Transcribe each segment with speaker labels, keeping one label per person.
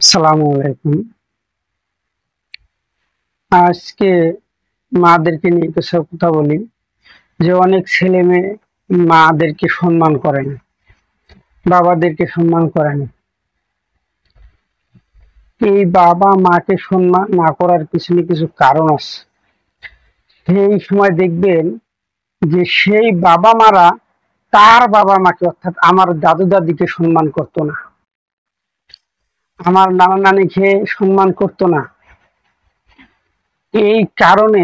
Speaker 1: আসসালামু আলাইকুম। আজকে মাদেরকে নিয়ে কিছু কথা বলি। যে অনেক ছেলে মেয়ে মাদেরকে সম্মান করে না, বাবাদেরকে সম্মান করে না। এই বাবা মাকে সম্মান না করার পিছনে কিছু কারণ আছে। সেই সময় দেখবেন যে সেই বাবা মারা তার বাবা মাকে, অর্থাৎ আমার দাদু দাদিকে সম্মান করতো না, আমার নানা নানিকে সম্মান করতো না। এই কারণে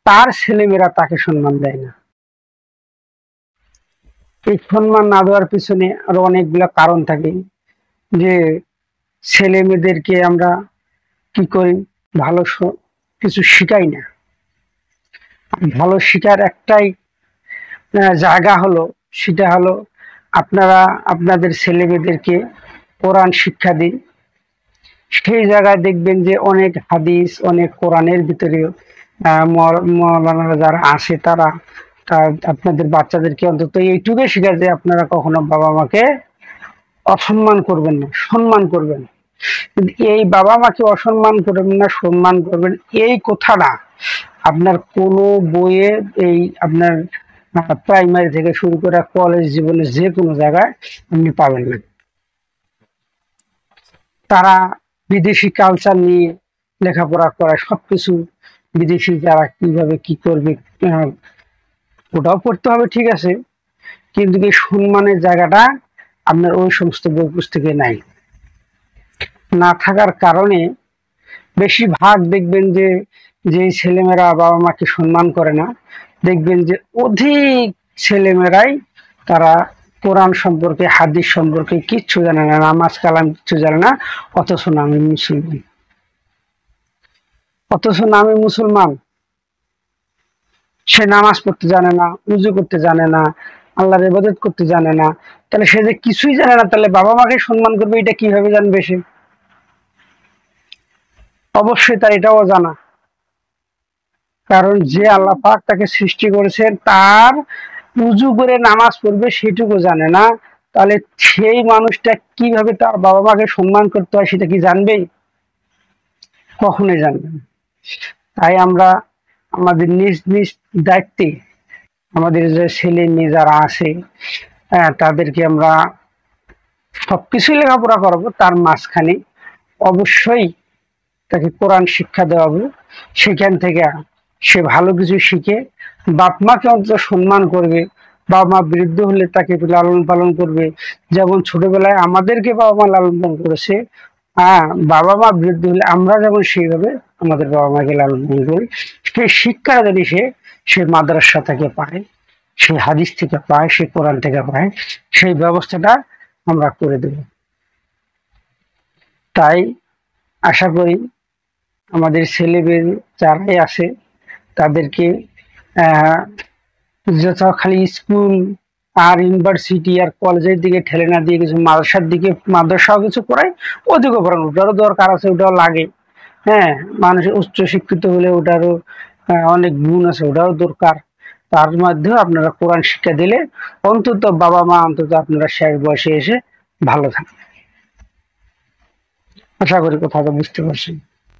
Speaker 1: তার ছেলেমেয়েরা তাকে সম্মান দেয় না। এই সম্মান না দেওয়ার পিছনে আরো অনেকগুলো কারণ থাকে। যে ছেলে মেয়েদেরকে আমরা কি করি, ভালো কিছু শিখাই না। ভালো শিখার একটাই জায়গা হলো, সেটা হলো আপনারা আপনাদের ছেলে মেয়েদেরকে কোরআন শিক্ষা দিন। সেই জায়গায় দেখবেন যে অনেক হাদিস, অনেক কোরআনের ভিতরে মৌলানারা যারা আসে তারা আপনাদের বাচ্চাদেরকে অন্তত এইটুকুই শেখায় যে আপনারা কখনো বাবা মাকে অসম্মান করবেন না, সম্মান করবেন। কিন্তু এই বাবা মাকে অসম্মান করবেন না, সম্মান করবেন, এই কথাটা আপনার কোনো বইয়ে, এই আপনার প্রাইমারি থেকে শুরু করে কলেজ জীবনে যে কোনো জায়গায় আপনি পাবেন না। তারা বিদেশি কালচার নিয়ে লেখাপড়া করায়, সবকিছু বিদেশি যারা কিভাবে কি করবে ওটাও পড়তে হবে, ঠিক আছে, কিন্তু এই সম্মানের জায়গাটা আপনার ওই সমস্ত বই পুস্তকে নাই। না থাকার কারণে বেশিরভাগ দেখবেন যে যে ছেলেমেয়েরা বাবা মাকে সম্মান করে না, দেখবেন যে অধিক ছেলেমেয়েরাই তারা কোরআন সম্পর্কে, হাদিস সম্পর্কে কিচ্ছু জানে না, নামাজ কালাম কিচ্ছু জানে না, অথচ নামে মুসলমান। অথচ নামে মুসলমান, সে নামাজ পড়তে জানে না, উজু করতে জানে না, আল্লাহর ইবাদত করতে জানে না। তাহলে সে যে কিছুই জানে না, তাহলে বাবা মাকে সম্মান করবে এটা কিভাবে জানবে সে? অবশ্যই তার এটাও জানা, কারণ যে আল্লাহ পাক তাকে সৃষ্টি করেছেন তার উজু করে নামাজ পড়বে সেটুকু জানে না, তাহলে সেই মানুষটা কিভাবে তার বাবা মাকে সম্মান করতে হয় সেটা কি জানবে? কখনোই জানবে না। তাই আমরা আমাদের নিজ নিজ দায়িত্বে আমাদের যে ছেলে মেয়ে যারা আছে, তাদেরকে আমরা সবকিছুই লেখাপড়া করাবো, তার মাঝখানে অবশ্যই তাকে কোরআন শিক্ষা দেওয়াবো। সেখান থেকে সে ভালো কিছু শিখে বাপ মাকে অন্তত সম্মান করবে, বাবা মা বৃদ্ধ হলে তাকে লালন পালন করবে। যেমন ছোটবেলায় আমাদেরকে বাবা মা লালন পালন করেছে, হ্যাঁ, বাবা মা বৃদ্ধ হলে আমরা যেমন সেইভাবে আমাদের বাবা মাকে লালন পালন করি। সেই শিক্ষা যদি সে মাদ্রাসা থেকে পায়, সে হাদিস থেকে পায়, সে কোরআন থেকে পায়, সেই ব্যবস্থাটা আমরা করে দেব। তাই আশা করি আমাদের ছেলে মেয়ে যারাই আসে তাদেরকে যত খালি স্কুল আর ইউনিভার্সিটি আর কলেজের দিকে ঠেলে না দিয়ে কিছু মাদ্রাসার দিকে, মাদ্রাসাও কিছু করাই, ওদিকে পড়ানো, ওটারও দরকার আছে, ওটাও লাগে। হ্যাঁ, মানুষ উচ্চ শিক্ষিত হলে ওটারও অনেক গুণ আছে, ওটাও দরকার। তার মধ্যেও আপনারা কোরআন শিক্ষা দিলে অন্তত বাবা মা অন্তত আপনারা শেষ বয়সে এসে ভালো থাকবে। আশা করি কথাটা বুঝতে পারছেন।